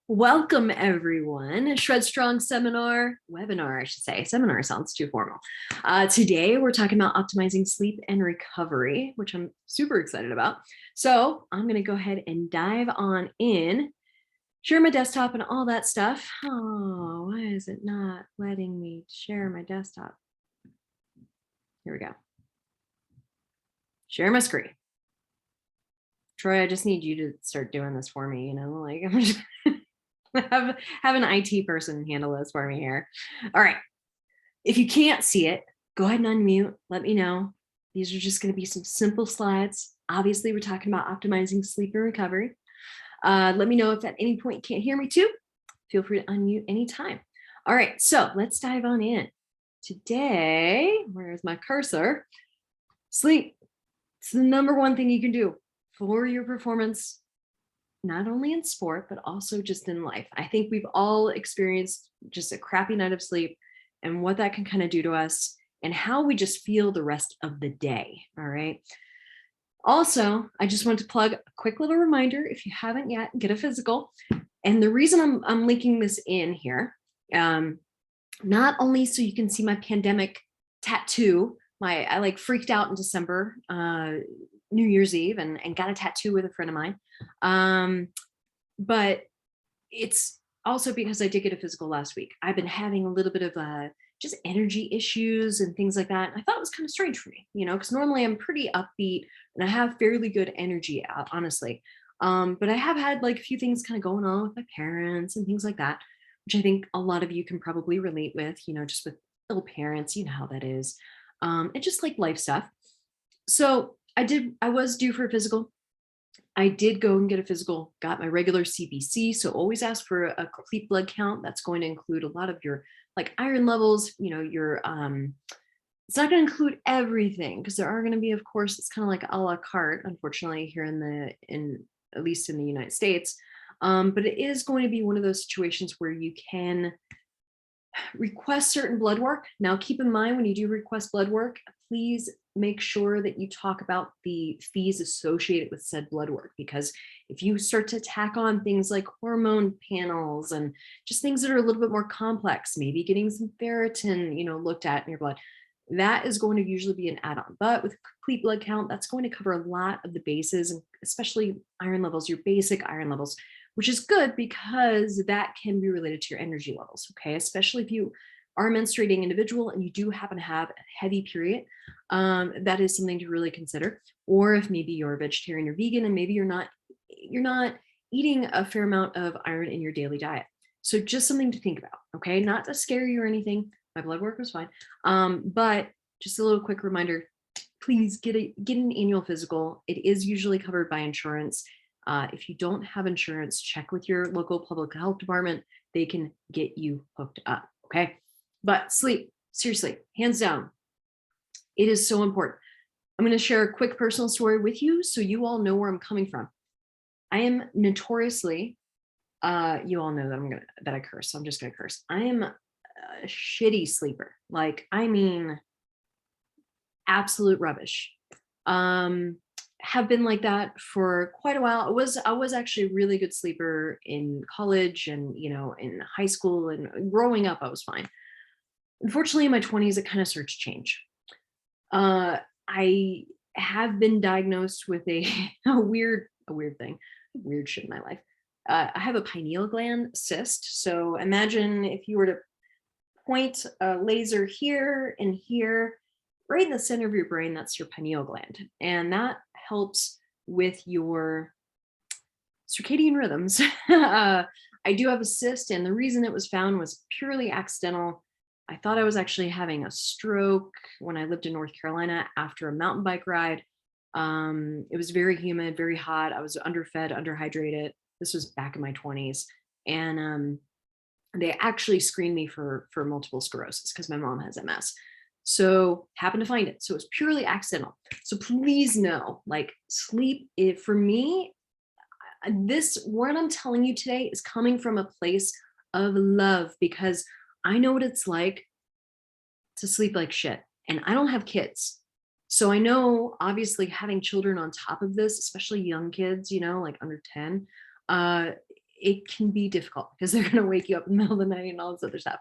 Welcome everyone. Shred Strong webinar, I should say. Seminar sounds too formal. Today we're talking about optimizing sleep and recovery, which I'm super excited about. So I'm going to go ahead and dive on in, share my desktop and all that stuff. Oh, why is it not letting me share my desktop? Here we go. Share my screen. Troy, I just need you to start doing this for me, like I'm just have an IT person handle this for me here. All right. If you can't see it, go ahead and unmute. Let me know. These are just going to be some simple slides. Obviously, we're talking about optimizing sleep and recovery. Let me know if at any point you can't hear me too. Feel free to unmute anytime. All right, so let's dive on in. Today, where's my cursor? Sleep. It's the number one thing you can do for your performance, not only in sport, but also just in life. I think we've all experienced just a crappy night of sleep and what that can kind of do to us and how we just feel the rest of the day. All right. Also, I just want to plug a quick little reminder. If you haven't yet, get a physical. And the reason I'm linking this in here, not only so you can see my pandemic tattoo, I like freaked out in December, New Year's Eve and got a tattoo with a friend of mine. But it's also because I did get a physical last week. I've been having a little bit of just energy issues and things like that. I thought it was kind of strange for me, because normally I'm pretty upbeat and I have fairly good energy, honestly. But I have had like a few things kind of going on with my parents and things like that, which I think a lot of you can probably relate with, just with ill parents, you know how that is. And just like life stuff. So I was due for a physical. I did go and get a physical, got my regular CBC. So always ask for a complete blood count. That's going to include a lot of your like iron levels, your, it's not going to include everything because there are going to be, of course, it's kind of like a la carte, unfortunately, here at least in the United States. But it is going to be one of those situations where you can request certain blood work. Now, keep in mind when you do request blood work, please make sure that you talk about the fees associated with said blood work, because if you start to tack on things like hormone panels and just things that are a little bit more complex, maybe getting some ferritin, looked at in your blood, that is going to usually be an add-on. But with a complete blood count, that's going to cover a lot of the bases, and especially iron levels, your basic iron levels, which is good because that can be related to your energy levels, okay? Especially if you are a menstruating individual and you do happen to have a heavy period, that is something to really consider. Or if maybe you're a vegetarian or vegan and maybe you're not eating a fair amount of iron in your daily diet. So just something to think about, okay? Not to scare you or anything. My blood work was fine. But just a little quick reminder, please get an annual physical. It is usually covered by insurance. If you don't have insurance, check with your local public health department. They can get you hooked up, okay? But sleep, seriously, hands down, it is so important. I'm going to share a quick personal story with you so you all know where I'm coming from. I am notoriously, you all know that I curse, so I'm just going to curse. I am a shitty sleeper. Like, I mean, absolute rubbish. Have been like that for quite a while. I was actually a really good sleeper in college and, in high school, and growing up, I was fine. Unfortunately, in my 20s, it kind of started to change. I have been diagnosed with a weird thing, weird shit in my life. I have a pineal gland cyst. So imagine if you were to point a laser here and here, right in the center of your brain, that's your pineal gland. And that helps with your circadian rhythms. I do have a cyst, and the reason it was found was purely accidental. I thought I was actually having a stroke when I lived in North Carolina after a mountain bike ride. It was very humid, very hot. I was underfed, underhydrated. This was back in my 20s. And they actually screened me for multiple sclerosis because my mom has MS. So happened to find it. So it's purely accidental. So please know, like, sleep, for me, what I'm telling you today is coming from a place of love, because I know what it's like to sleep like shit. And I don't have kids. So I know, obviously, having children on top of this, especially young kids, like under 10, it can be difficult because they're going to wake you up in the middle of the night and all this other stuff.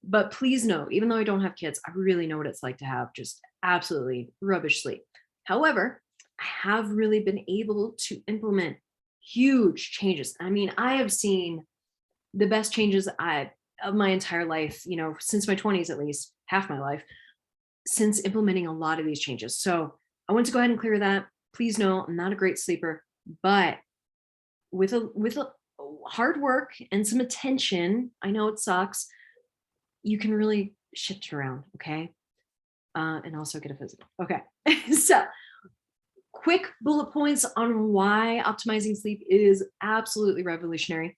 But please know, even though I don't have kids, I really know what it's like to have just absolutely rubbish sleep. However, I have really been able to implement huge changes. I mean, I have seen the best changes of my entire life, since my 20s, at least half my life, since implementing a lot of these changes. So I want to go ahead and clear that. Please know I'm not a great sleeper, but with a hard work and some attention, I know it sucks, you can really shift it around. Okay. And also get a physical. Okay. So quick bullet points on why optimizing sleep is absolutely revolutionary.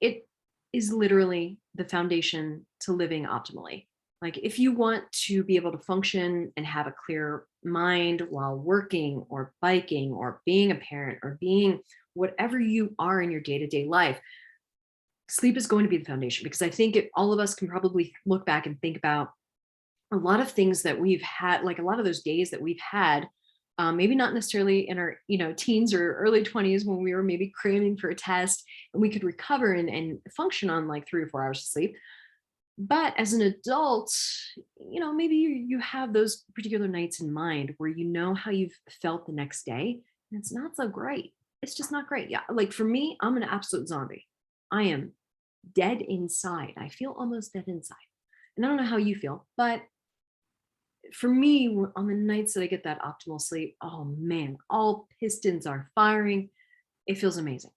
It is literally the foundation to living optimally. Like, if you want to be able to function and have a clear mind while working or biking or being a parent or being whatever you are in your day-to-day life, sleep is going to be the foundation, because I think all of us can probably look back and think about a lot of things that we've had, like a lot of those days that we've had, maybe not necessarily in our teens or early 20s, when we were maybe cramming for a test and we could recover and function on like 3 or 4 hours of sleep. But as an adult, maybe you have those particular nights in mind where you know how you've felt the next day, and it's not so great. It's just not great. Yeah, like for me, I'm an absolute zombie. I am dead inside. I feel almost dead inside. And I don't know how you feel, but for me, on the nights that I get that optimal sleep, oh man, all pistons are firing. It feels amazing.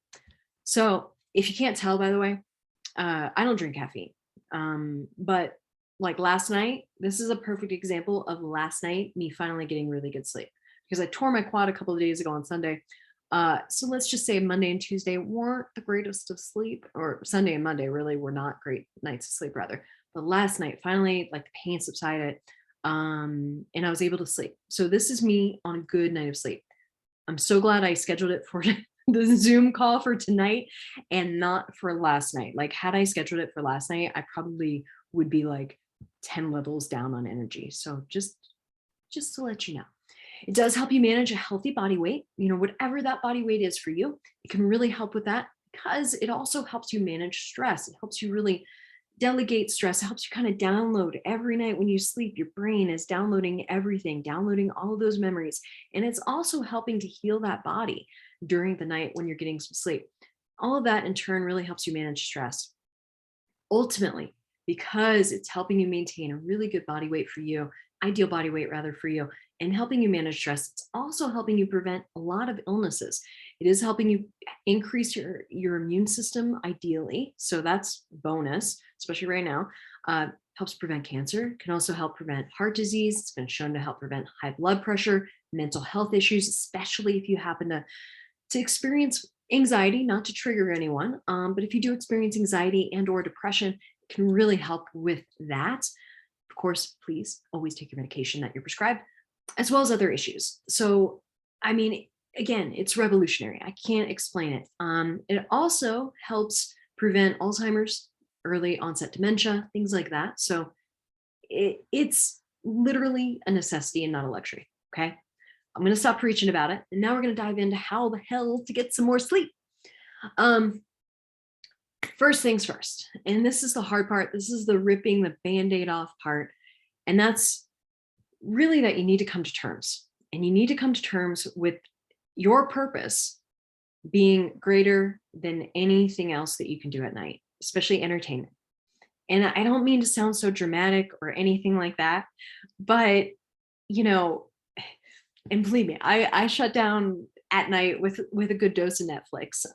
So if you can't tell, by the way, I don't drink caffeine. But like last night, this is a perfect example of last night, me finally getting really good sleep, because I tore my quad a couple of days ago on Sunday. So let's just say Monday and Tuesday weren't the greatest of sleep, or Sunday and Monday really were not great nights of sleep, rather. But last night, finally, like the pain subsided, and I was able to sleep. So this is me on a good night of sleep. I'm so glad I scheduled it for the Zoom call for tonight and not for last night. Like, had I scheduled it for last night, I probably would be like 10 levels down on energy. So just to let you know, it does help you manage a healthy body weight, whatever that body weight is for you. It can really help with that, because it also helps you manage stress. It helps you really delegate stress. It helps you kind of download every night when you sleep. Your brain is downloading everything, downloading all of those memories. And it's also helping to heal that body during the night when you're getting some sleep. All of that in turn really helps you manage stress. Ultimately, because it's helping you maintain a really good body weight for you, ideal body weight rather for you, and helping you manage stress, it's also helping you prevent a lot of illnesses. It is helping you increase your immune system, ideally. So that's bonus, especially right now. Helps prevent cancer, can also help prevent heart disease. It's been shown to help prevent high blood pressure, mental health issues, especially if you happen to experience anxiety, not to trigger anyone, but if you do experience anxiety and or depression, it can really help with that. Of course, please always take your medication that you're prescribed, as well as other issues. So, I mean, again, it's revolutionary. I can't explain it. It also helps prevent Alzheimer's, early onset dementia, things like that. So it's literally a necessity and not a luxury. Okay. I'm going to stop preaching about it. And now we're going to dive into how the hell to get some more sleep. First things first, and this is the hard part. This is the ripping the Band-Aid off part. And that's really that you need to come to terms, and you need to come to terms with your purpose being greater than anything else that you can do at night, especially entertainment. And I don't mean to sound so dramatic or anything like that, but and believe me, I shut down at night with a good dose of Netflix.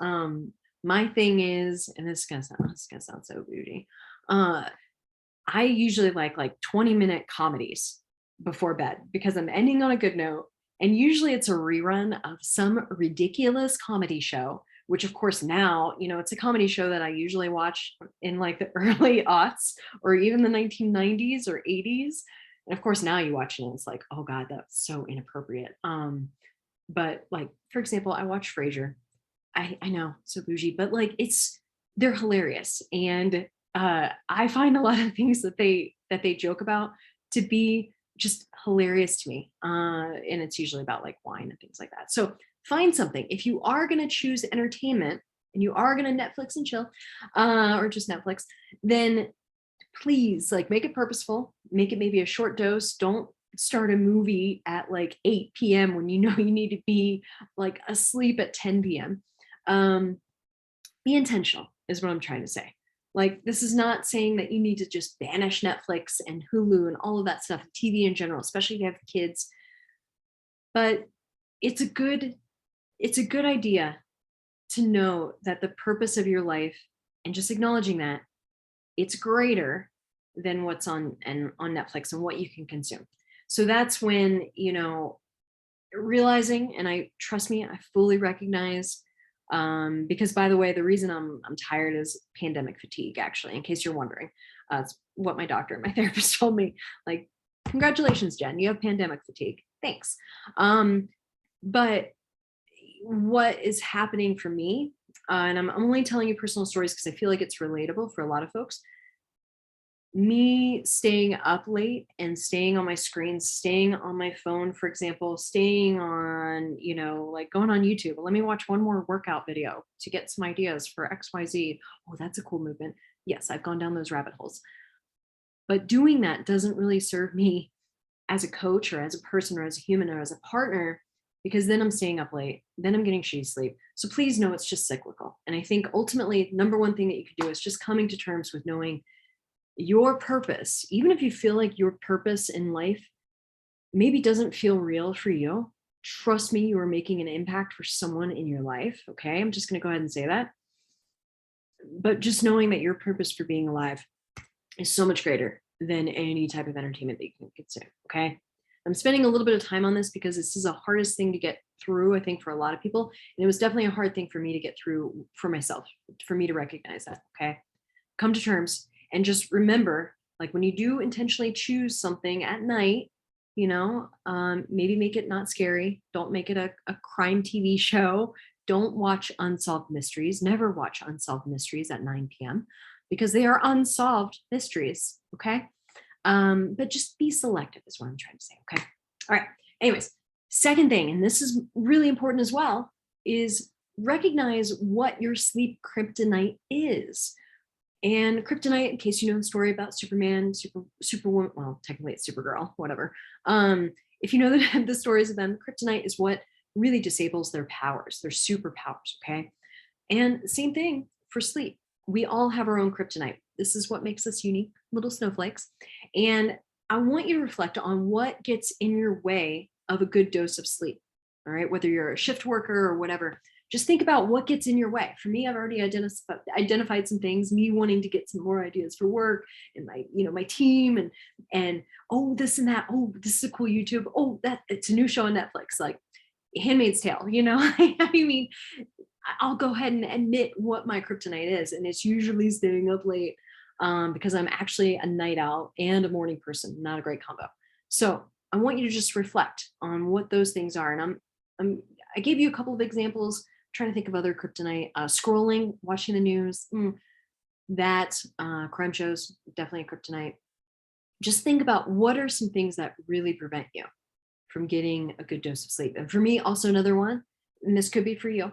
My thing is, and this is gonna sound so bougie. I usually like 20-minute comedies before bed, because I'm ending on a good note. And usually it's a rerun of some ridiculous comedy show, which of course now, it's a comedy show that I usually watch in like the early aughts or even the 1990s or 80s. And of course now you watch it and it's like, oh God, that's so inappropriate. But like, for example, I watch Frasier. I know, so bougie, but like they're hilarious. And I find a lot of things that they joke about to be just hilarious to me. And it's usually about like wine and things like that. So find something. If you are going to choose entertainment, and you are going to Netflix and chill, or just Netflix, then please like make it purposeful, make it maybe a short dose. Don't start a movie at like 8 p.m. when you know you need to be like asleep at 10 p.m. Be intentional is what I'm trying to say. Like, this is not saying that you need to just banish Netflix and Hulu and all of that stuff, TV in general, especially if you have kids. But it's a good idea to know that the purpose of your life, and just acknowledging that it's greater than what's on Netflix and what you can consume. So that's when, realizing, and I trust me, I fully recognize, because by the way, the reason I'm tired is pandemic fatigue, actually, in case you're wondering. It's what my doctor and my therapist told me, like, congratulations, Jen, you have pandemic fatigue. Thanks. But what is happening for me, and I'm only telling you personal stories because I feel like it's relatable for a lot of folks. Me staying up late and staying on my screens, staying on my phone, for example, staying on, like going on YouTube. Let me watch one more workout video to get some ideas for XYZ. Oh, that's a cool movement. Yes, I've gone down those rabbit holes. But doing that doesn't really serve me as a coach or as a person or as a human or as a partner, because then I'm staying up late, then I'm getting shitty sleep. So please know it's just cyclical. And I think ultimately, number one thing that you could do is just coming to terms with knowing your purpose. Even if you feel like your purpose in life maybe doesn't feel real for you, trust me, you are making an impact for someone in your life. Okay. I'm just going to go ahead and say that. But just knowing that your purpose for being alive is so much greater than any type of entertainment that you can consume. Okay. I'm spending a little bit of time on this because this is the hardest thing to get through, I think, for a lot of people. And it was definitely a hard thing for me to get through for myself, for me to recognize that. Okay. Come to terms and just remember, like, when you do intentionally choose something at night, maybe make it not scary. Don't make it a crime TV show. Don't watch unsolved mysteries. Never watch unsolved mysteries at 9 p.m. because they are unsolved mysteries. Okay. But just be selective is what I'm trying to say. Okay. All right. Anyways, second thing, and this is really important as well, is recognize what your sleep kryptonite is. And kryptonite, in case you know the story about Superman, Superwoman, well, technically it's Supergirl, whatever. If you know the stories of them, kryptonite is what really disables their powers, their superpowers. Okay. And same thing for sleep. We all have our own kryptonite. This is what makes us unique little snowflakes. And I want you to reflect on what gets in your way of a good dose of sleep. All right. Whether you're a shift worker or whatever, just think about what gets in your way. For me, I've already identified some things, me wanting to get some more ideas for work and my team and oh, this and that. Oh, this is a cool YouTube. Oh, it's a new show on Netflix, like Handmaid's Tale, I mean, I'll go ahead and admit what my kryptonite is. And it's usually staying up late, because I'm actually a night owl and a morning person, not a great combo. So I want you to just reflect on what those things are. And I gave you a couple of examples. Trying to think of other kryptonite. Scrolling, watching the news, crime shows, definitely a kryptonite. Just think about what are some things that really prevent you from getting a good dose of sleep. And for me, also another one, and this could be for you,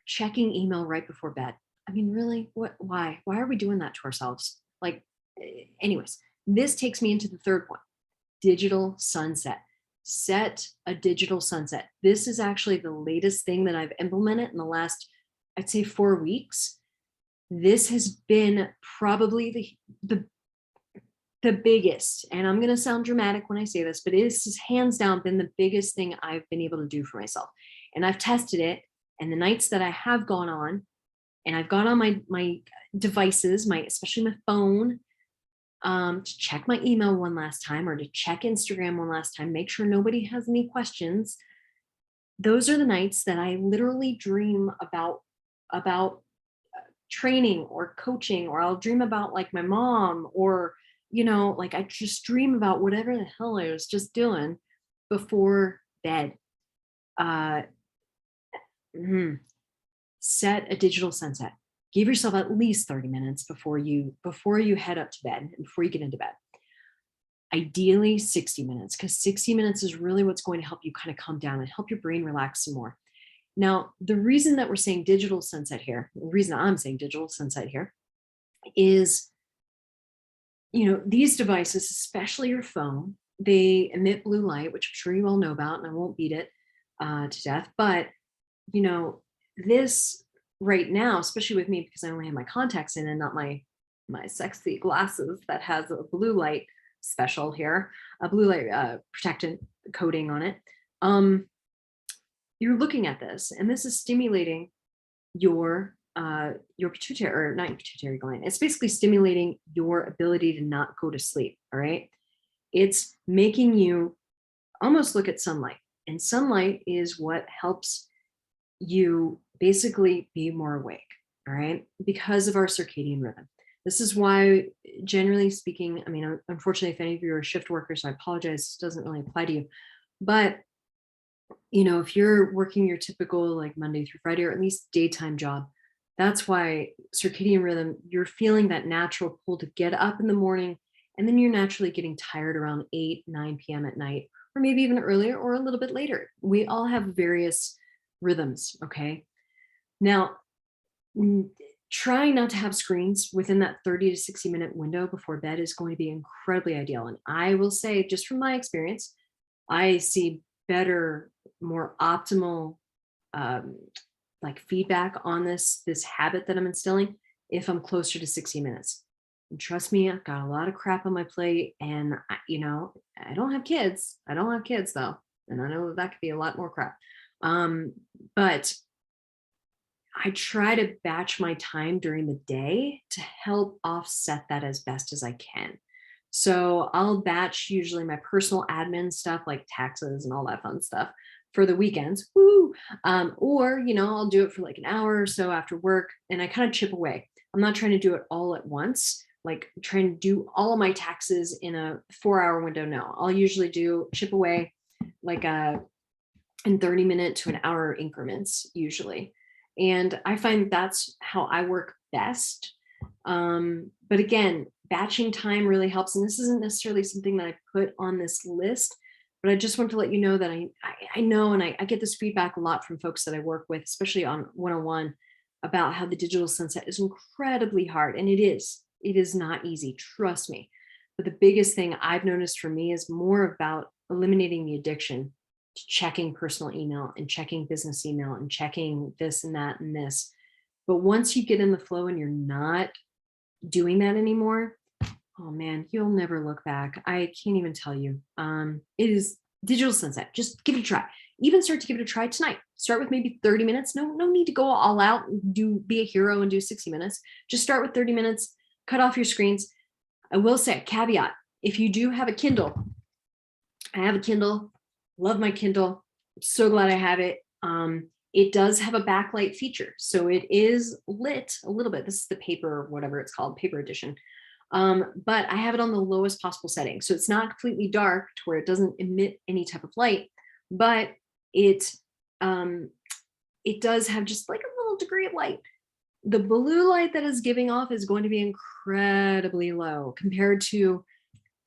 checking email right before bed. I mean, really, why are we doing that to ourselves? Like, anyways, this takes me into the third point, digital sunset. Set a digital sunset. This is actually the latest thing that I've implemented in the last, I'd say, 4 weeks. This has been probably the biggest, and I'm going to sound dramatic when I say this, but it has hands down been the biggest thing I've been able to do for myself. And I've tested it, and the nights that I have gone on, and I've gone on my devices, especially my phone, to check my email one last time or to check Instagram one last time, make sure nobody has any questions. Those are the nights that I literally dream about training or coaching, or I'll dream about like my mom, or, like I just dream about whatever the hell I was just doing before bed. Set a digital sunset. Give yourself at least 30 minutes before you head up to bed and before you get into bed. Ideally 60 minutes, because 60 minutes is really what's going to help you kind of calm down and help your brain relax some more. Now, the reason that we're saying digital sunset here, the reason I'm saying digital sunset here is, these devices, especially your phone, they emit blue light, which I'm sure you all know about, and I won't beat it to death. But, you know, this right now, especially with me, because I only have my contacts in and not my sexy glasses that has a blue light special here, a blue light protectant coating on it. You're looking at this, and this is stimulating your pituitary, or not your pituitary gland. It's basically stimulating your ability to not go to sleep. All right. It's making you almost look at sunlight. And sunlight is what helps you basically be more awake. All right. Because of our circadian rhythm. This is why, generally speaking, I mean, unfortunately, if any of you are shift workers, I apologize, this doesn't really apply to you. But if you're working your typical like Monday through Friday, or at least daytime job, that's why circadian rhythm, you're feeling that natural pull to get up in the morning, and then you're naturally getting tired around 8, 9 p.m. at night, or maybe even earlier or a little bit later. We all have various rhythms. Okay. Now, trying not to have screens within that 30 to 60-minute window before bed is going to be incredibly ideal. And I will say, just from my experience, I see better, more optimal like feedback on this habit that I'm instilling if I'm closer to 60 minutes. And trust me, I've got a lot of crap on my plate, and I don't have kids. I don't have kids though, and I know that could be a lot more crap. But I try to batch my time during the day to help offset that as best as I can. So I'll batch usually my personal admin stuff like taxes and all that fun stuff for the weekends. Woo! Or, I'll do it for like an hour or so after work, and I kind of chip away. I'm not trying to do it all at once, like trying to do all of my taxes in a 4-hour window. No, I'll usually chip away like in 30-minute to an hour increments usually. And I find that's how I work best. But again, batching time really helps. And this isn't necessarily something that I put on this list, but I just want to let you know that I know, and I get this feedback a lot from folks that I work with, especially on one-on-one, about how the digital sunset is incredibly hard. And it is not easy, trust me. But the biggest thing I've noticed for me is more about eliminating the addiction to checking personal email and checking business email and checking this and that and this. But once you get in the flow and you're not doing that anymore, oh man, you'll never look back. I can't even tell you. It is digital sunset. Just give it a try. Even start to give it a try tonight. Start with maybe 30 minutes. No need to go all out and be a hero and do 60 minutes. Just start with 30 minutes, cut off your screens. I will say, caveat, if you do have a Kindle, I have a Kindle, love my Kindle. I'm so glad I have it. It does have a backlight feature. So it is lit a little bit. This is the paper, whatever it's called, paper edition. But I have it on the lowest possible setting. So it's not completely dark to where it doesn't emit any type of light, but it does have just like a little degree of light. The blue light that is giving off is going to be incredibly low compared to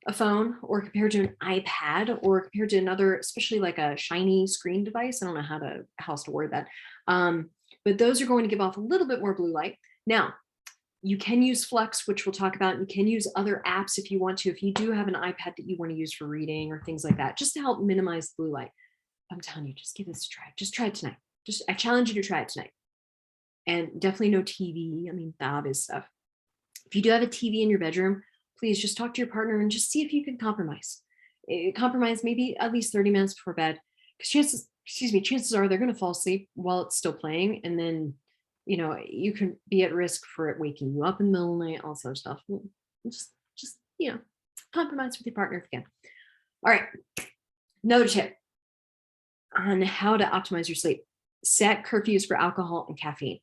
a phone, or compared to an iPad, or compared to another, especially like a shiny screen device. I don't know how else to word that. But those are going to give off a little bit more blue light. Now, you can use Flux, which we'll talk about. You can use other apps if you want to, if you do have an iPad that you want to use for reading or things like that, just to help minimize blue light. I'm telling you, just give this a try. Just try it tonight. I challenge you to try it tonight. And definitely no TV. I mean, the obvious stuff. If you do have a TV in your bedroom, please just talk to your partner and just see if you can compromise. Compromise maybe at least 30 minutes before bed, because chances are they're going to fall asleep while it's still playing, and then you can be at risk for it waking you up in the middle of the night, all sort of stuff. Just compromise with your partner if you can. All right, another tip on how to optimize your sleep: set curfews for alcohol and caffeine.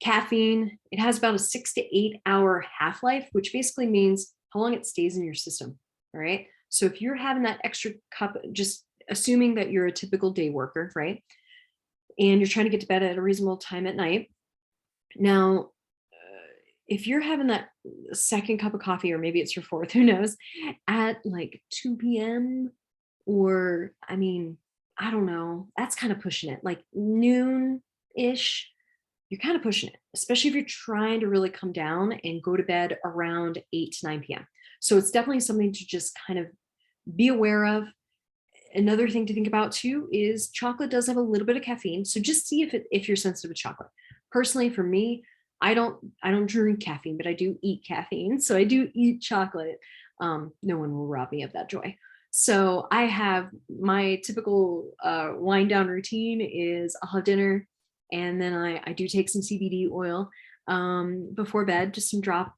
Caffeine, it has about a 6 to 8 hour half-life, which basically means how long it stays in your system. All right. So if you're having that extra cup, just assuming that you're a typical day worker, right, and you're trying to get to bed at a reasonable time at night. Now, if you're having that second cup of coffee, or maybe it's your fourth, who knows, at like 2 p.m., or I mean, I don't know, that's kind of pushing it. Like noon-ish, you're kind of pushing it, especially if you're trying to really come down and go to bed around 8 to 9 p.m. So it's definitely something to just kind of be aware of. Another thing to think about too is chocolate does have a little bit of caffeine. So just see if you're sensitive to chocolate. Personally, for me, I don't drink caffeine, but I do eat caffeine. So I do eat chocolate. No one will rob me of that joy. So I have my typical wind down routine is I'll have dinner and then I do take some CBD oil before bed, just some drop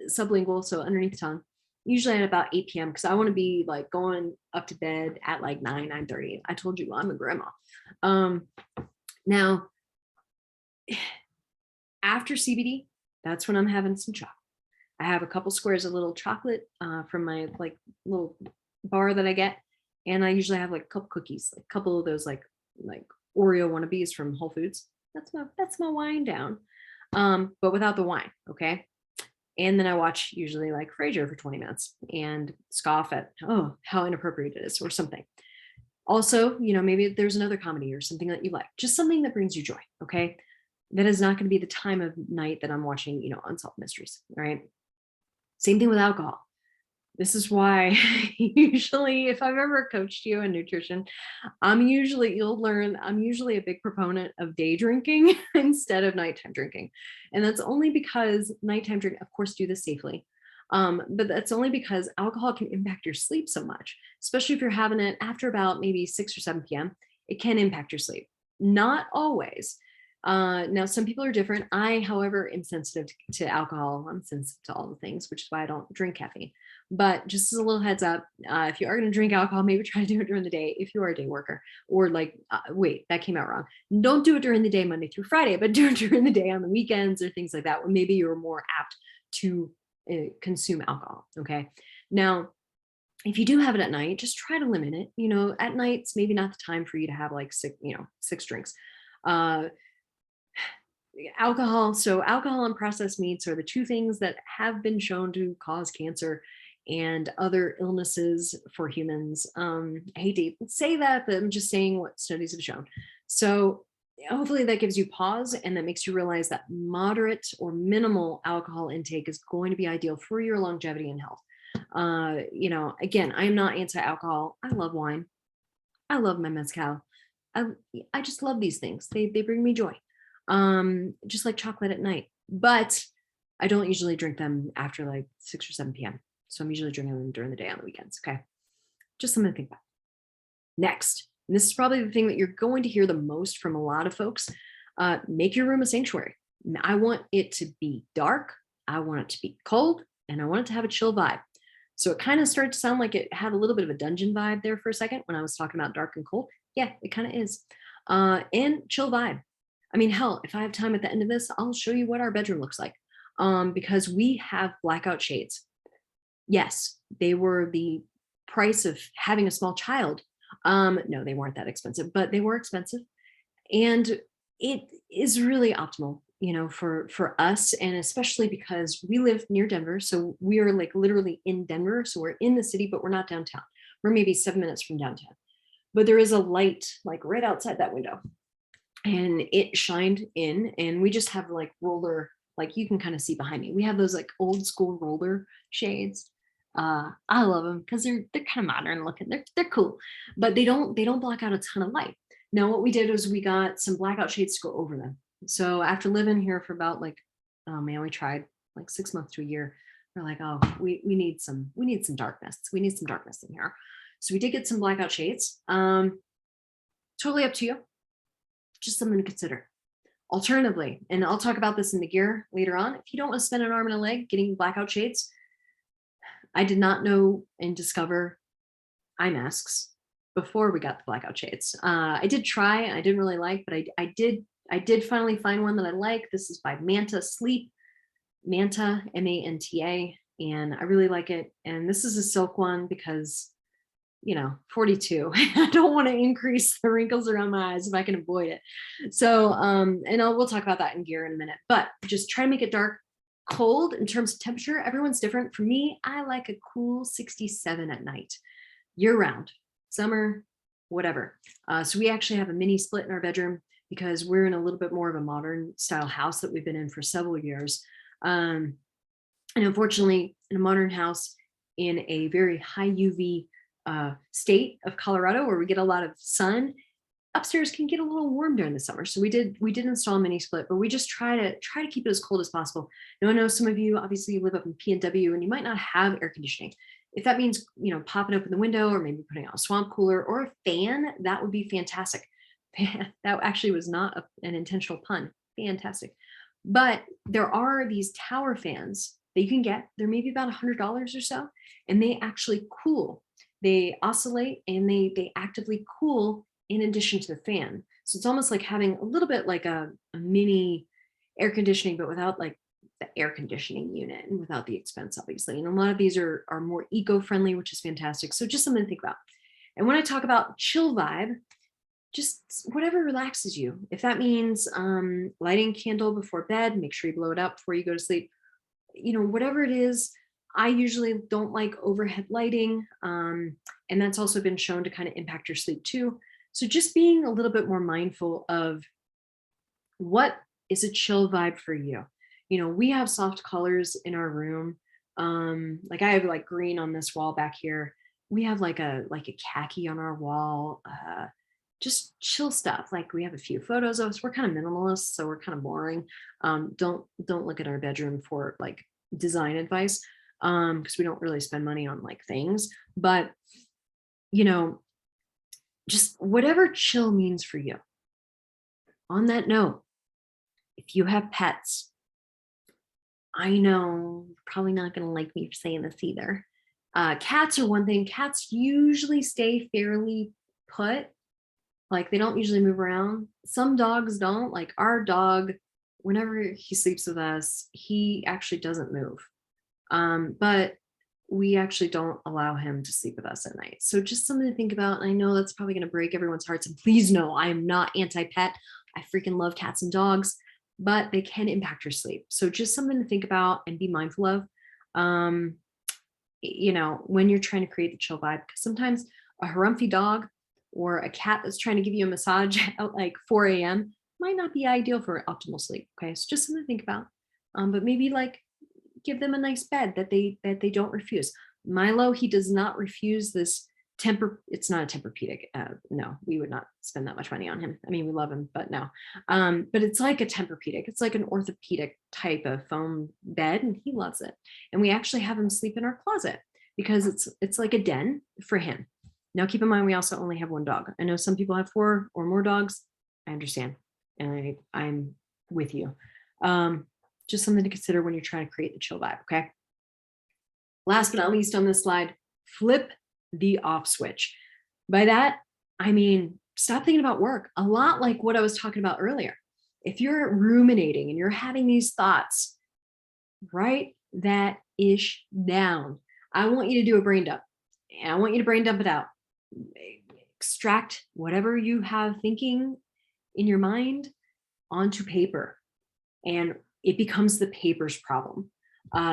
sublingual, so underneath the tongue, usually at about 8 p.m. because I want to be like going up to bed at like 9:30. I told you I'm a grandma. Um, now, after CBD, that's when I'm having some chocolate. I have a couple squares of little chocolate from my like little bar that I get, and I usually have like a couple cookies, like a couple of those like Oreo wannabes from Whole Foods. That's my wine down, but without the wine. Okay. And then I watch usually like Frasier for 20 minutes and scoff at, oh, how inappropriate it is or something. Also, maybe there's another comedy or something that you like, just something that brings you joy. Okay. That is not going to be the time of night that I'm watching, Unsolved Mysteries. All right. Same thing with alcohol. This is why usually, if I've ever coached you in nutrition, you'll learn, I'm usually a big proponent of day drinking instead of nighttime drinking. And that's only because nighttime drink, of course, do this safely. But that's only because alcohol can impact your sleep so much, especially if you're having it after about maybe 6 or 7 p.m. It can impact your sleep. Not always. Now, some people are different. I, however, am sensitive to alcohol. I'm sensitive to all the things, which is why I don't drink caffeine. But just as a little heads up, if you are going to drink alcohol, maybe try to do it during the day if you are a day worker. Or wait, that came out wrong. Don't do it during the day, Monday through Friday, but do it during the day on the weekends or things like that, when maybe you're more apt to consume alcohol. Okay. Now, if you do have it at night, just try to limit it. At night, it's maybe not the time for you to have like six drinks. Alcohol. So alcohol and processed meats are the two things that have been shown to cause cancer and other illnesses for humans. I hate to say that, but I'm just saying what studies have shown. So hopefully that gives you pause and that makes you realize that moderate or minimal alcohol intake is going to be ideal for your longevity and health. Again, I am not anti-alcohol. I love wine. I love my mezcal. I just love these things. They bring me joy. Just like chocolate at night, but I don't usually drink them after like 6 or 7 p.m. So I'm usually drinking them during the day on the weekends. Okay. Just something to think about. Next, and this is probably the thing that you're going to hear the most from a lot of folks. Make your room a sanctuary. I want it to be dark. I want it to be cold, and I want it to have a chill vibe. So it kind of started to sound like it had a little bit of a dungeon vibe there for a second when I was talking about dark and cold. Yeah, it kind of is. And chill vibe. I mean, hell, if I have time at the end of this, I'll show you what our bedroom looks like. Because we have blackout shades. Yes, they were the price of having a small child. No, they weren't that expensive, but they were expensive. And it is really optimal, for us, and especially because we live near Denver. So we are like literally in Denver. So we're in the city, but we're not downtown. We're maybe 7 minutes from downtown. But there is a light like right outside that window. And it shined in, and we just have like roller, like you can kind of see behind me. We have those like old school roller shades. I love them because they're kind of modern looking. They're cool, but they don't block out a ton of light. Now what we did was we got some blackout shades to go over them. So after living here for about like, oh man, we tried like 6 months to a year. We're like, oh, we need some darkness. We need some darkness in here. So we did get some blackout shades. Totally up to you. Just something to consider. Alternatively, and I'll talk about this in the gear later on, if you don't want to spend an arm and a leg getting blackout shades, I did not know and discover eye masks before we got the blackout shades. I did try, I didn't really like, but I did finally find one that I like. This is by Manta Sleep, Manta, Manta, and I really like it. And this is a silk one because 42. I don't want to increase the wrinkles around my eyes if I can avoid it. So, we'll talk about that in gear in a minute, but just try to make it dark. Cold in terms of temperature, everyone's different. For me, I like a cool 67 at night, year round. Summer, whatever. So we actually have a mini split in our bedroom because we're in a little bit more of a modern style house that we've been in for several years. And unfortunately, in a modern house in a very high UV state of Colorado, where we get a lot of sun, upstairs can get a little warm during the summer. So we did install a mini split, but we just try to keep it as cold as possible. Now I know some of you obviously live up in PNW and you might not have air conditioning. If that means, popping open the window or maybe putting on a swamp cooler or a fan, that would be fantastic. That actually was not an intentional pun. Fantastic. But there are these tower fans that you can get. They're maybe about $100 or so, and they actually cool. They oscillate and they actively cool in addition to the fan. So it's almost like having a little bit like a mini air conditioning, but without like the air conditioning unit and without the expense, obviously. And a lot of these are more eco-friendly, which is fantastic. So just something to think about. And when I talk about chill vibe, just whatever relaxes you. If that means lighting a candle before bed, make sure you blow it up before you go to sleep. Whatever it is, I usually don't like overhead lighting. And that's also been shown to kind of impact your sleep too. So just being a little bit more mindful of what is a chill vibe for you. We have soft colors in our room. Like I have like green on this wall back here. We have like a khaki on our wall. Just chill stuff. Like we have a few photos of us. We're kind of minimalist, so we're kind of boring. Don't look at our bedroom for like design advice, because we don't really spend money on like things. But just whatever chill means for you. On that note, if you have pets, I know you're probably not going to like me for saying this either. Cats are one thing. Cats usually stay fairly put. Like they don't usually move around. Some dogs don't. Like our dog, whenever he sleeps with us, he actually doesn't move. But we actually don't allow him to sleep with us at night. So just something to think about. I know that's probably going to break everyone's hearts. And please know, I am not anti-pet. I freaking love cats and dogs, but they can impact your sleep. So just something to think about and be mindful of, when you're trying to create the chill vibe, because sometimes a harumphy dog or a cat that's trying to give you a massage at like 4 a.m. might not be ideal for optimal sleep. Okay. So just something to think about. But maybe like give them a nice bed that they don't refuse. Milo, he does not refuse this it's not a Tempur-Pedic. No, we would not spend that much money on him. I mean, we love him, but no. But it's like a Tempur-Pedic. It's like an orthopedic type of foam bed, and he loves it. And we actually have him sleep in our closet because it's like a den for him. Now, keep in mind, we also only have one dog. I know some people have 4 or more dogs. I understand, and I'm with you. Just something to consider when you're trying to create the chill vibe. Okay. Last but not least on this slide, flip the off switch. By that, I mean, stop thinking about work. A lot like what I was talking about earlier. If you're ruminating and you're having these thoughts, write that ish down. I want you to do a brain dump. And I want you to brain dump it out. Extract whatever you have thinking in your mind onto paper. And it becomes the paper's problem.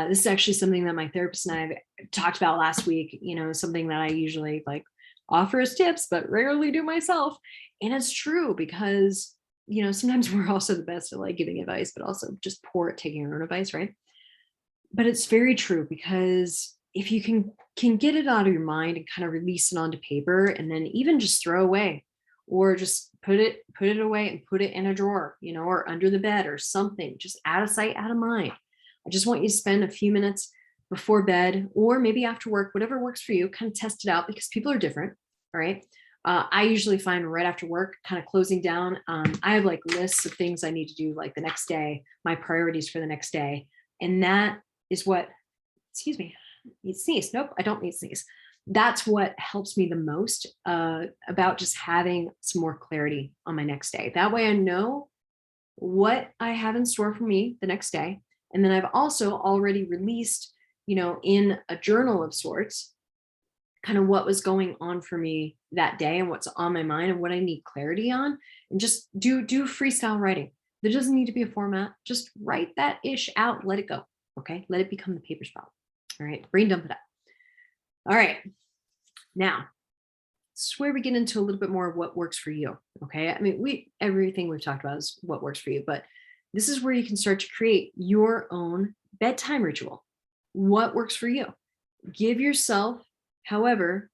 This is actually something that my therapist and I talked about last week, something that I usually like offer as tips, but rarely do myself. And it's true because, sometimes we're also the best at like giving advice, but also just poor at taking our own advice, right? But it's very true because if you can get it out of your mind and kind of release it onto paper and then even just throw away or just put it away and put it in a drawer, or under the bed or something, just out of sight, out of mind. I just want you to spend a few minutes before bed or maybe after work, whatever works for you, kind of test it out because people are different. All right. I usually find right after work, kind of closing down. I have like lists of things I need to do like the next day, my priorities for the next day. And that is what, excuse me, need to sneeze. Nope, I don't need to sneeze. That's what helps me the most about just having some more clarity on my next day. That way I know what I have in store for me the next day. And then I've also already released, in a journal of sorts, kind of what was going on for me that day and what's on my mind and what I need clarity on. And just do freestyle writing. There doesn't need to be a format. Just write that ish out. Let it go. Okay. Let it become the paper's problem. All right. Brain dump it up. All right. Now, this is where we get into a little bit more of what works for you. Okay. I mean, everything we've talked about is what works for you, but this is where you can start to create your own bedtime ritual. What works for you? Give yourself, however,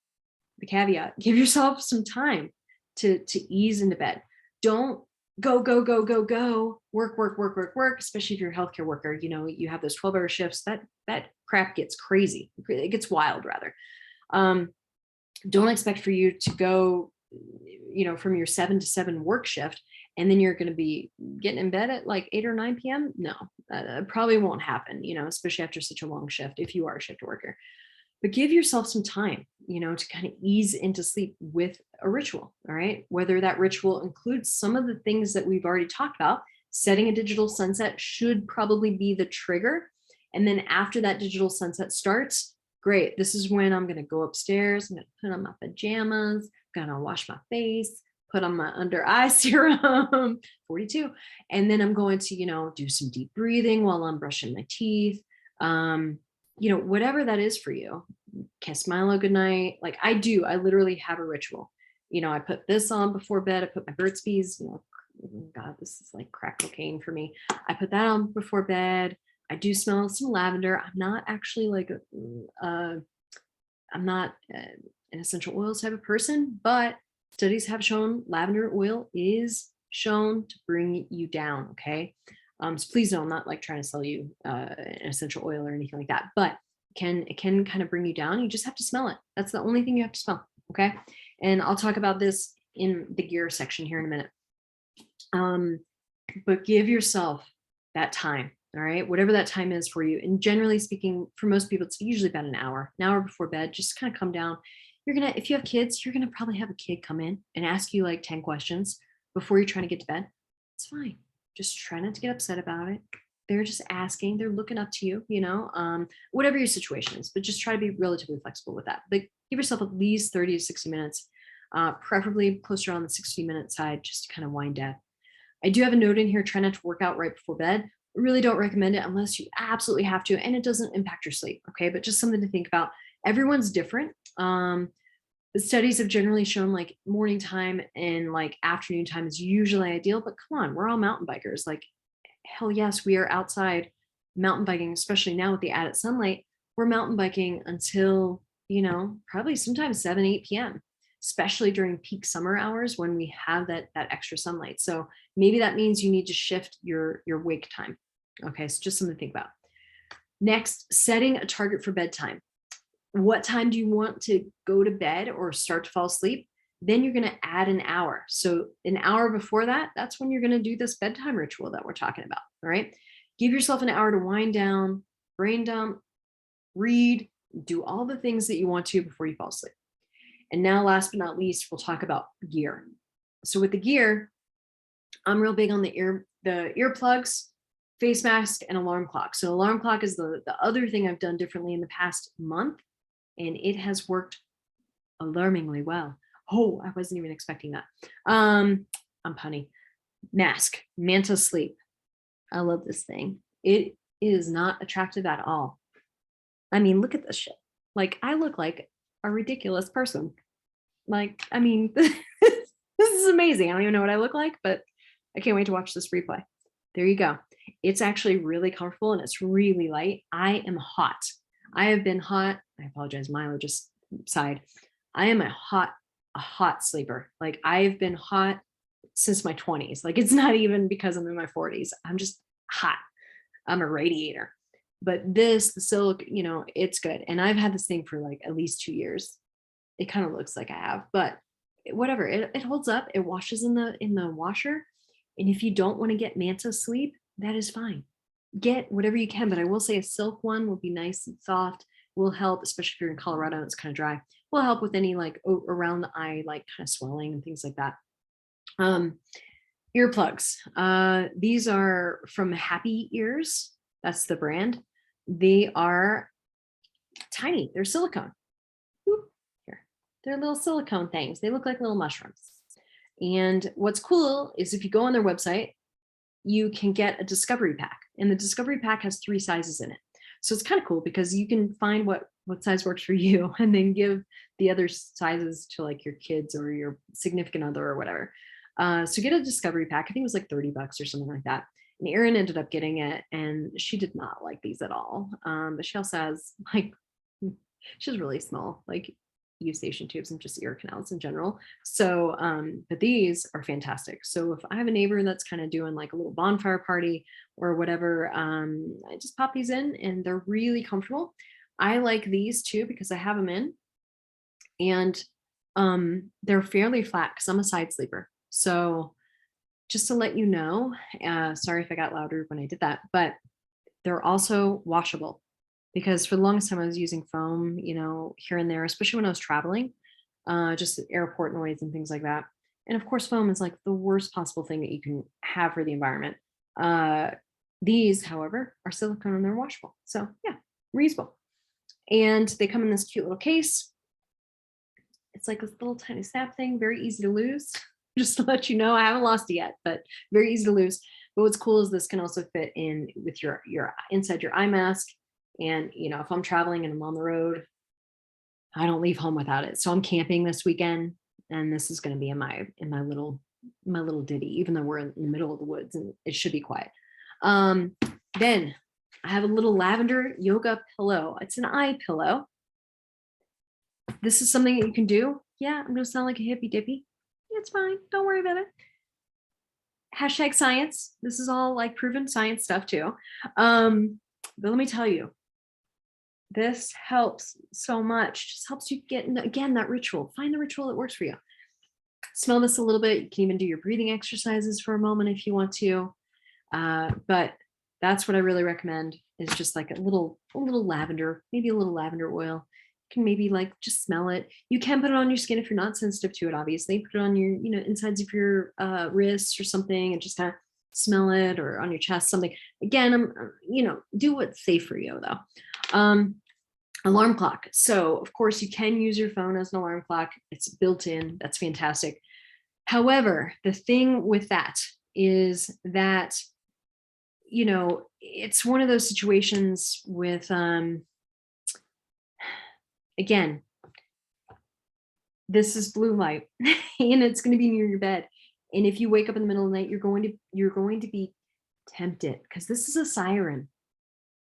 the caveat, give yourself some time to ease into bed. Don't go, work, especially if you're a healthcare worker. You know, you have those 12-hour shifts. That crap gets crazy. It gets wild, rather. Don't expect for you to go, you know, from your 7 to 7 work shift, and then you're going to be getting in bed at like 8 or 9 p.m. No, that probably won't happen, you know, especially after such a long shift, if you are a shift worker. But give yourself some time, you know, to kind of ease into sleep with a ritual. All right. Whether that ritual includes some of the things that we've already talked about, setting a digital sunset should probably be the trigger. And then after that digital sunset starts, great. This is when I'm going to go upstairs. I'm going to put on my pajamas, going to wash my face, put on my under eye serum, 42. And then I'm going to, you know, do some deep breathing while I'm brushing my teeth. You know, whatever that is for you, kiss Milo goodnight. Like I literally have a ritual. You know, I put this on before bed. I put my Burt's Bees, you know, God, this is like crack cocaine for me. I put that on before bed. I do smell some lavender. I'm not actually like, I'm not an essential oils type of person, but studies have shown lavender oil is shown to bring you down. Okay. So please know, I'm not like trying to sell you an essential oil or anything like that, but it can kind of bring you down. You just have to smell it. That's the only thing you have to smell. Okay. And I'll talk about this in the gear section here in a minute. But give yourself that time. All right. Whatever that time is for you. And generally speaking, for most people, it's usually about an hour before bed. Just kind of come down. If you have kids, you're going to probably have a kid come in and ask you like 10 questions before you're trying to get to bed. It's fine. Just try not to get upset about it. They're just asking, they're looking up to you, you know, whatever your situation is, but just try to be relatively flexible with that. But give yourself at least 30 to 60 minutes, preferably closer on the 60-minute side, just to kind of wind down. I do have a note in here, try not to work out right before bed. Really don't recommend it unless you absolutely have to, and it doesn't impact your sleep. Okay. But just something to think about. Everyone's different. The studies have generally shown like morning time and like afternoon time is usually ideal, but come on, we're all mountain bikers. Like, hell yes, we are outside mountain biking, especially now with the added sunlight. We're mountain biking until, you know, probably sometimes 7, 8 p.m., especially during peak summer hours when we have that extra sunlight. So maybe that means you need to shift your wake time. Okay, so just something to think about. Next, setting a target for bedtime. What time do you want to go to bed or start to fall asleep? Then you're going to add an hour. So an hour before that, that's when you're going to do this bedtime ritual that we're talking about. All right. Give yourself an hour to wind down, brain dump, read, do all the things that you want to before you fall asleep. And now, last but not least, we'll talk about gear. So with the gear, I'm real big on the earplugs, face mask, and alarm clock. So alarm clock is the other thing I've done differently in the past month. And it has worked alarmingly well. Oh, I wasn't even expecting that. I'm punny. Mask, Manta Sleep. I love this thing. It is not attractive at all. I mean, look at this shit. Like, I look like a ridiculous person. Like, I mean, this is amazing. I don't even know what I look like, but I can't wait to watch this replay. There you go. It's actually really comfortable and it's really light. I am hot. I have been hot. I apologize, Milo just sighed. I am a hot sleeper. Like I've been hot since my 20s. Like it's not even because I'm in my 40s. I'm just hot. I'm a radiator. But the Silk, you know, it's good. And I've had this thing for like at least 2 years. It kind of looks like I have, but whatever. It holds up. It washes in the washer. And if you don't want to get Manta Sleep, that is fine. Get whatever you can, but I will say a silk one will be nice and soft, will help, especially if you're in Colorado and it's kind of dry, will help with any like around the eye, like kind of swelling and things like that. Earplugs. These are from Happy Ears. That's the brand. They are tiny. They're silicone. Here. They're little silicone things. They look like little mushrooms. And what's cool is if you go on their website, you can get a discovery pack, and the discovery pack has 3 sizes in it. So it's kind of cool because you can find what size works for you and then give the other sizes to like your kids or your significant other or whatever. So get a discovery pack. I think it was like $30 or something like that. And Erin ended up getting it, and she did not like these at all. But she also has like, she's really small, like eustachian tubes and just ear canals in general. So, but these are fantastic. So if I have a neighbor that's kind of doing like a little bonfire party or whatever, I just pop these in and they're really comfortable. I like these too because I have them in, and they're fairly flat because I'm a side sleeper. So just to let you know, sorry if I got louder when I did that, but they're also washable, because for the longest time I was using foam, here and there, especially when I was traveling, just airport noise and things like that. And of course, foam is like the worst possible thing that you can have for the environment. Uh, these, however, are silicone and they're washable. So yeah, reusable. And they come in this cute little case. It's like this little tiny snap thing, very easy to lose. Just to let you know, I haven't lost it yet, but very easy to lose. But what's cool is this can also fit in with your inside your eye mask. And if I'm traveling and I'm on the road, I don't leave home without it. So I'm camping this weekend, and this is going to be in my little ditty, even though we're in the middle of the woods and it should be quiet. Then I have a little lavender yoga pillow. It's an eye pillow. This is something that you can do. Yeah, I'm going to sound like a hippy dippy. It's fine. Don't worry about it. Hashtag science. This is all like proven science stuff too. But let me tell you, this helps so much. Just helps you get, again, that ritual. Find the ritual that works for you. Smell this a little bit. You can even do your breathing exercises for a moment if you want to. But that's what I really recommend, is just like a little lavender, maybe a little lavender oil. You can maybe like just smell it. You can put it on your skin if you're not sensitive to it, obviously. Put it on your, insides of your wrists or something, and just kind of smell it, or on your chest, something. Again, do what's safe for you though. Alarm clock. So of course you can use your phone as an alarm clock. It's built in. That's fantastic. However, the thing with that is that, it's one of those situations with, again, this is blue light and it's going to be near your bed. And if you wake up in the middle of the night, you're going to be tempted, because this is a siren.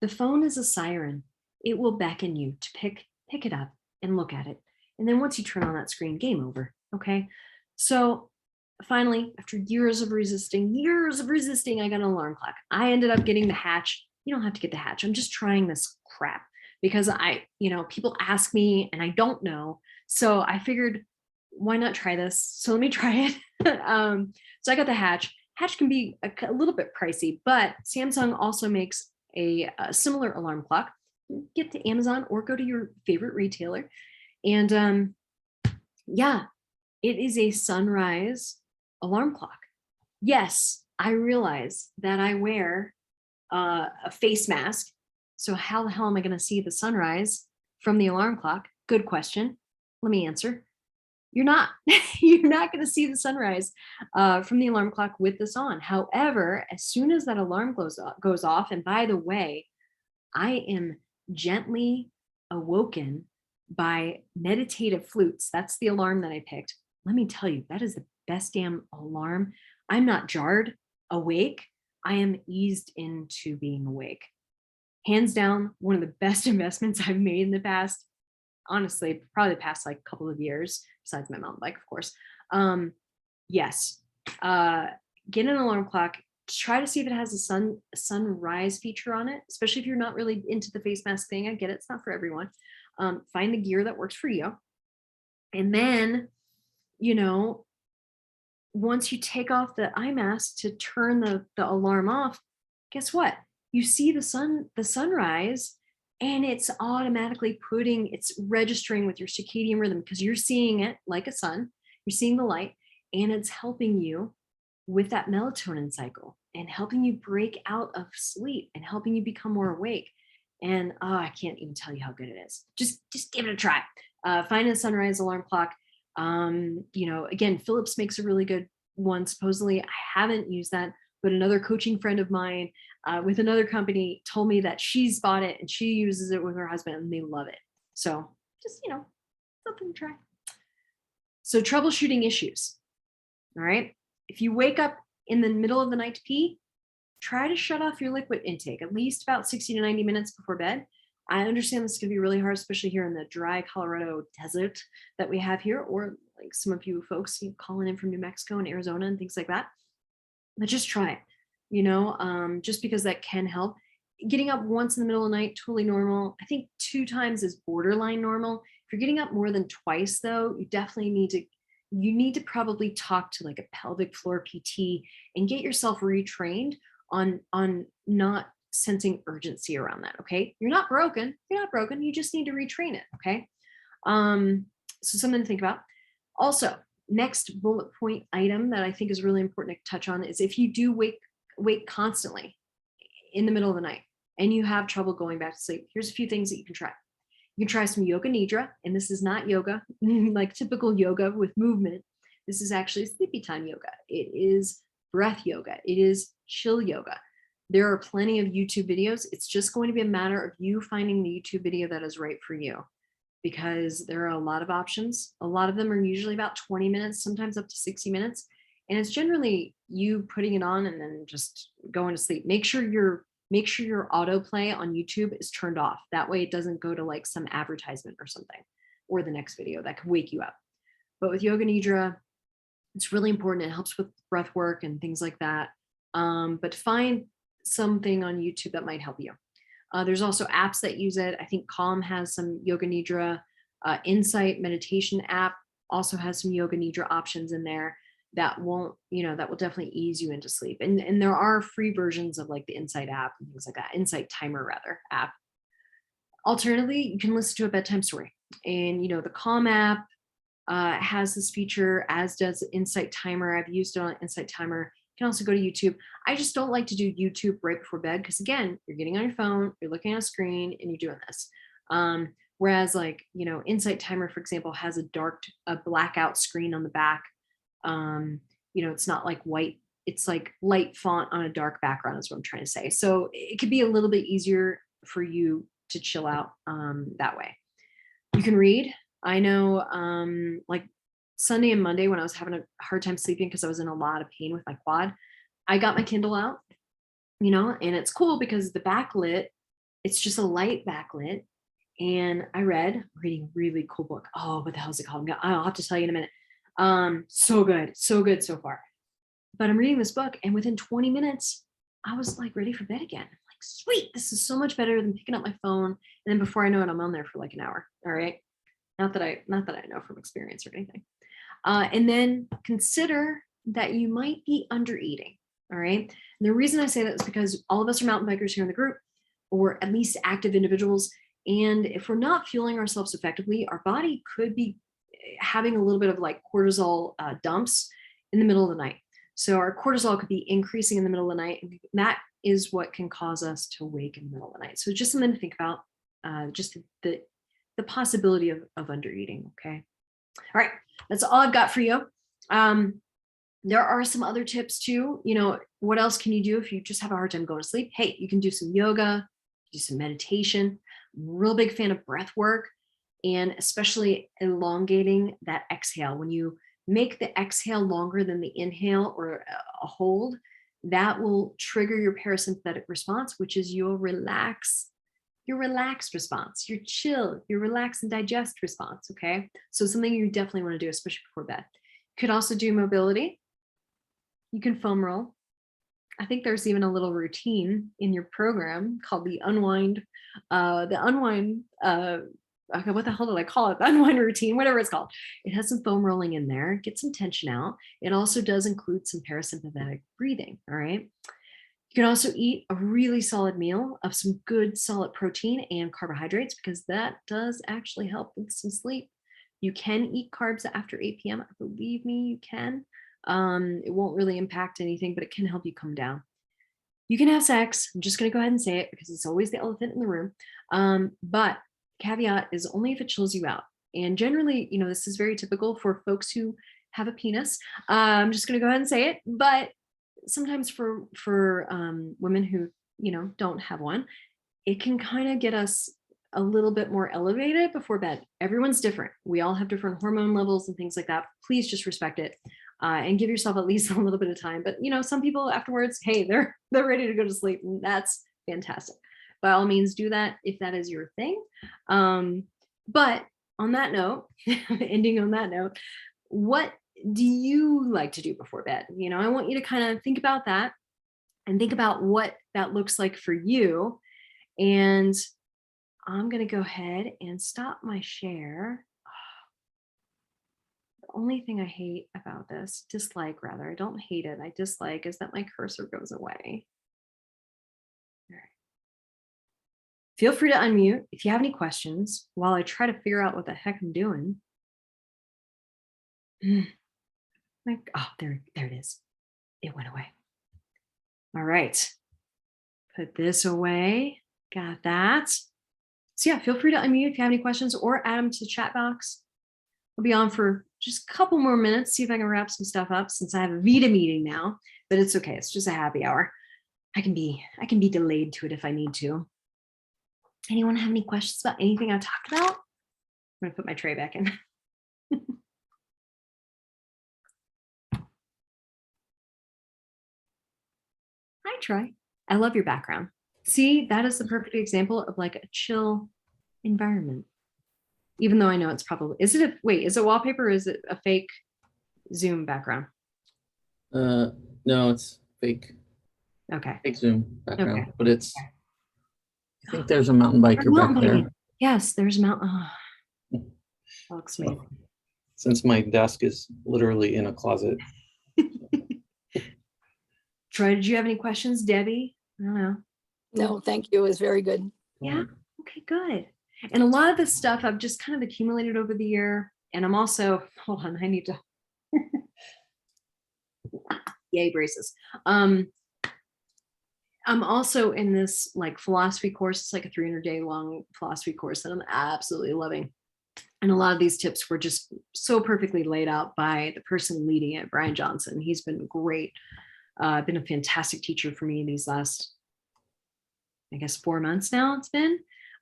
The phone is a siren. It will beckon you to pick it up and look at it. And then once you turn on that screen, game over. Okay. So finally, after years of resisting, I got an alarm clock. I ended up getting the Hatch. You don't have to get the Hatch. I'm just trying this crap because people ask me and I don't know. So I figured, why not try this? So let me try it. So I got the Hatch. Hatch can be a little bit pricey, but Samsung also makes a similar alarm clock. Get to Amazon or go to your favorite retailer. And yeah, it is a sunrise alarm clock. Yes, I realize that I wear a face mask. So how the hell am I going to see the sunrise from the alarm clock? Good question. Let me answer. You're not. You're not going to see the sunrise from the alarm clock with this on. However, as soon as that alarm goes off, and by the way, I am gently awoken by meditative flutes. That's the alarm that I picked. Let me tell you, that is the best damn alarm. I'm not jarred awake. I am eased into being awake. Hands down, one of the best investments I've made in the past, honestly, probably the past like couple of years, besides my mountain bike, of course. Yes, get an alarm clock. Try to see if it has a sunrise feature on it, especially if you're not really into the face mask thing. I get it. It's not for everyone. Find the gear that works for you. And then, once you take off the eye mask to turn the alarm off, guess what? You see the sunrise, and it's automatically it's registering with your circadian rhythm, because you're seeing it like a sun. You're seeing the light, and it's helping you with that melatonin cycle and helping you break out of sleep and helping you become more awake. And I can't even tell you how good it is. Just give it a try. Find a sunrise alarm clock. Again, Philips makes a really good one. Supposedly, I haven't used that, but another coaching friend of mine with another company told me that she's bought it and she uses it with her husband and they love it. So just, something to try. So troubleshooting issues. All right. If you wake up in the middle of the night to pee, try to shut off your liquid intake at least about 60 to 90 minutes before bed. I understand this is going to be really hard, especially here in the dry Colorado desert that we have here, or like some of you folks calling in from New Mexico and Arizona and things like that. But just try it, just because that can help. Getting up once in the middle of the night, totally normal. I think 2 times is borderline normal. If you're getting up more than twice, though, you definitely need to probably talk to like a pelvic floor PT and get yourself retrained on not sensing urgency around that. Okay, you're not broken. You just need to retrain it. Okay, so something to think about. Also, next bullet point item that I think is really important to touch on is if you do wake constantly in the middle of the night and you have trouble going back to sleep, here's a few things that you can try. You can try some yoga nidra, and this is not yoga like typical yoga with movement. This is actually sleepy time yoga. It is breath yoga. It is chill yoga. There are plenty of YouTube videos. It's just going to be a matter of you finding the YouTube video that is right for you, because there are a lot of options. A lot of them are usually about 20 minutes, sometimes up to 60 minutes. And it's generally you putting it on and then just going to sleep. Make sure your autoplay on YouTube is turned off. That way it doesn't go to like some advertisement or something, or the next video that could wake you up. But with Yoga Nidra, it's really important. It helps with breath work and things like that. But find something on YouTube that might help you. There's also apps that use it. I think Calm has some Yoga Nidra. Insight meditation app also has some Yoga Nidra options in there that will definitely ease you into sleep. And there are free versions of like the Insight app and things like that. Insight Timer rather app. Alternatively, you can listen to a bedtime story. And the Calm app has this feature, as does Insight Timer. I've used it on Insight Timer. You can also go to YouTube. I just don't like to do YouTube right before bed because, again, you're getting on your phone, you're looking at a screen, and you're doing this. Whereas, like, Insight Timer, for example, has a blackout screen on the back. It's not like white. It's like light font on a dark background is what I'm trying to say. So it could be a little bit easier for you to chill out that way. You can read. I know like Sunday and Monday when I was having a hard time sleeping because I was in a lot of pain with my quad, I got my Kindle out, and it's cool because the backlit, it's just a light backlit. And I'm reading a really cool book. Oh, what the hell is it called? I'll have to tell you in a minute. So good so far. But I'm reading this book, and within 20 minutes, I was like ready for bed again. I'm like, sweet, this is so much better than picking up my phone. And then before I know it, I'm on there for like an hour. All right. Not that I know from experience or anything. And then consider that you might be under eating. All right. And the reason I say that is because all of us are mountain bikers here in the group, or at least active individuals. And if we're not fueling ourselves effectively, our body could be having a little bit of like cortisol dumps in the middle of the night. So our cortisol could be increasing in the middle of the night. And that is what can cause us to wake in the middle of the night. So just something to think about, just the possibility of under eating. Okay. All right. That's all I've got for you. There are some other tips too. What else can you do if you just have a hard time going to sleep? Hey, you can do some yoga, do some meditation. I'm a real big fan of breath work, and especially elongating that exhale. When you make the exhale longer than the inhale or a hold, that will trigger your parasympathetic response, which is your relaxed response, your chill, your relax and digest response. Okay. So something you definitely want to do, especially before bed. You could also do mobility. You can foam roll. I think there's even a little routine in your program called the unwind. What the hell did I call it? The unwind routine, whatever it's called. It has some foam rolling in there, get some tension out. It also does include some parasympathetic breathing. All right. You can also eat a really solid meal of some good solid protein and carbohydrates, because that does actually help with some sleep. You can eat carbs after 8 p.m. Believe me, you can. It won't really impact anything, but it can help you come down. You can have sex. I'm just going to go ahead and say it because it's always the elephant in the room. But caveat is only if it chills you out. And generally, this is very typical for folks who have a penis. I'm just going to go ahead and say it. But sometimes for women who don't have one, it can kind of get us a little bit more elevated before bed. Everyone's different. We all have different hormone levels and things like that. Please just respect it, and give yourself at least a little bit of time. But some people afterwards, hey, they're ready to go to sleep, and that's fantastic. By all means, do that if that is your thing. But on that note, ending on that note, what do you like to do before bed? I want you to kind of think about that and think about what that looks like for you. And I'm going to go ahead and stop my share. The only thing I hate about this, dislike rather, I don't hate it, I dislike, is that my cursor goes away. All right. Feel free to unmute if you have any questions while I try to figure out what the heck I'm doing. Oh, there it is. It went away. All right. Put this away. Got that. So yeah, feel free to unmute if you have any questions or add them to the chat box. I'll be on for just a couple more minutes, see if I can wrap some stuff up since I have a Vita meeting now, but it's okay. It's just a happy hour. I can be delayed to it if I need to. Anyone have any questions about anything I talked about? I'm gonna put my tray back in. Hi, Troy. I love your background. See, that is the perfect example of like a chill environment. Even though I know it's probably, is it wallpaper or is it a fake Zoom background? No, it's fake. Okay. Fake Zoom background, Okay. But it's, I think there's a mountain biker back there. Yes, there's a mountain. Oh, that looks amazing. Since my desk is literally in a closet. Troy, did you have any questions? Debbie? I don't know. No, thank you. It was very good. Yeah. Okay, good. And a lot of this stuff I've just kind of accumulated over the year. And I'm also, hold on, I need to, yay, braces. I'm also in this like philosophy course. It's like a 300-day long philosophy course that I'm absolutely loving. And a lot of these tips were just so perfectly laid out by the person leading it, Brian Johnson. He's been great. Been a fantastic teacher for me these last, I guess, 4 months now it's been.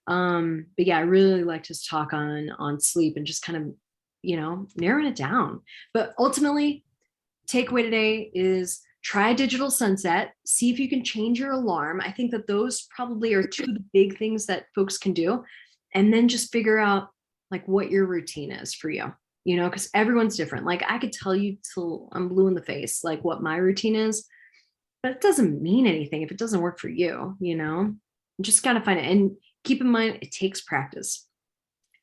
But yeah, I really liked his talk on sleep and just kind of, narrowing it down. But ultimately, takeaway today is try digital sunset, see if you can change your alarm. I think that those probably are two of the big things that folks can do. And then just figure out like what your routine is for you, because everyone's different. Like I could tell you till I'm blue in the face, like what my routine is, but it doesn't mean anything if it doesn't work for you, You just got to find it. And keep in mind, it takes practice.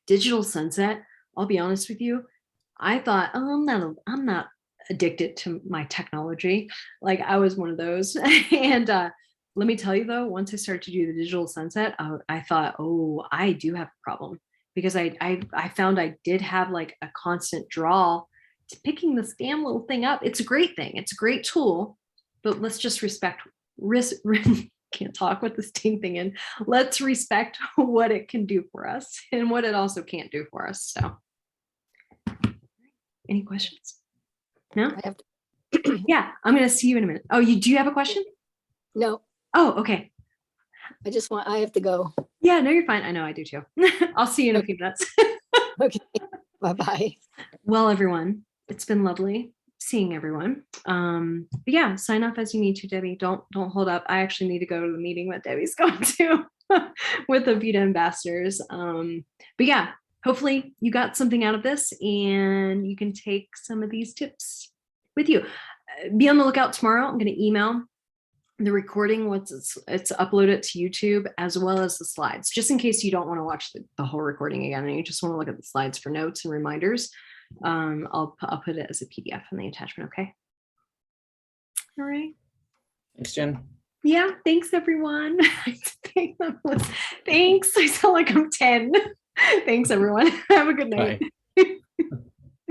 Digital sunset, I'll be honest with you, I thought, oh, I'm not addicted to my technology. Like I was one of those. And let me tell you though, once I started to do the digital sunset, I thought, oh, I do have a problem, because I found I did have like a constant draw to picking this damn little thing up. It's a great thing. It's a great tool, but let's just can't talk with this dang thing in. Let's respect what it can do for us and what it also can't do for us. So any questions? No? I have to, Yeah, I'm going to see you in a minute. Oh, do you have a question? no, Oh, okay. I have to go. Yeah, no, you're fine. I know I do too. I'll see you in a few minutes. Okay. Bye-bye. Well, everyone, it's been lovely seeing everyone. But yeah, sign off as you need to, Debbie. Don't hold up. I actually need to go to the meeting that Debbie's going to with the Vita ambassadors. But yeah, hopefully you got something out of this and you can take some of these tips with you. Be on the lookout tomorrow. I'm going to email the recording once it's uploaded to YouTube, as well as the slides, just in case you don't want to watch the whole recording again and you just want to look at the slides for notes and reminders. I'll put it as a PDF in the attachment. Okay. All right. Thanks, Jen. Yeah. Thanks, everyone. Thanks. I sound like I'm 10. Thanks, everyone. Have a good night. Bye.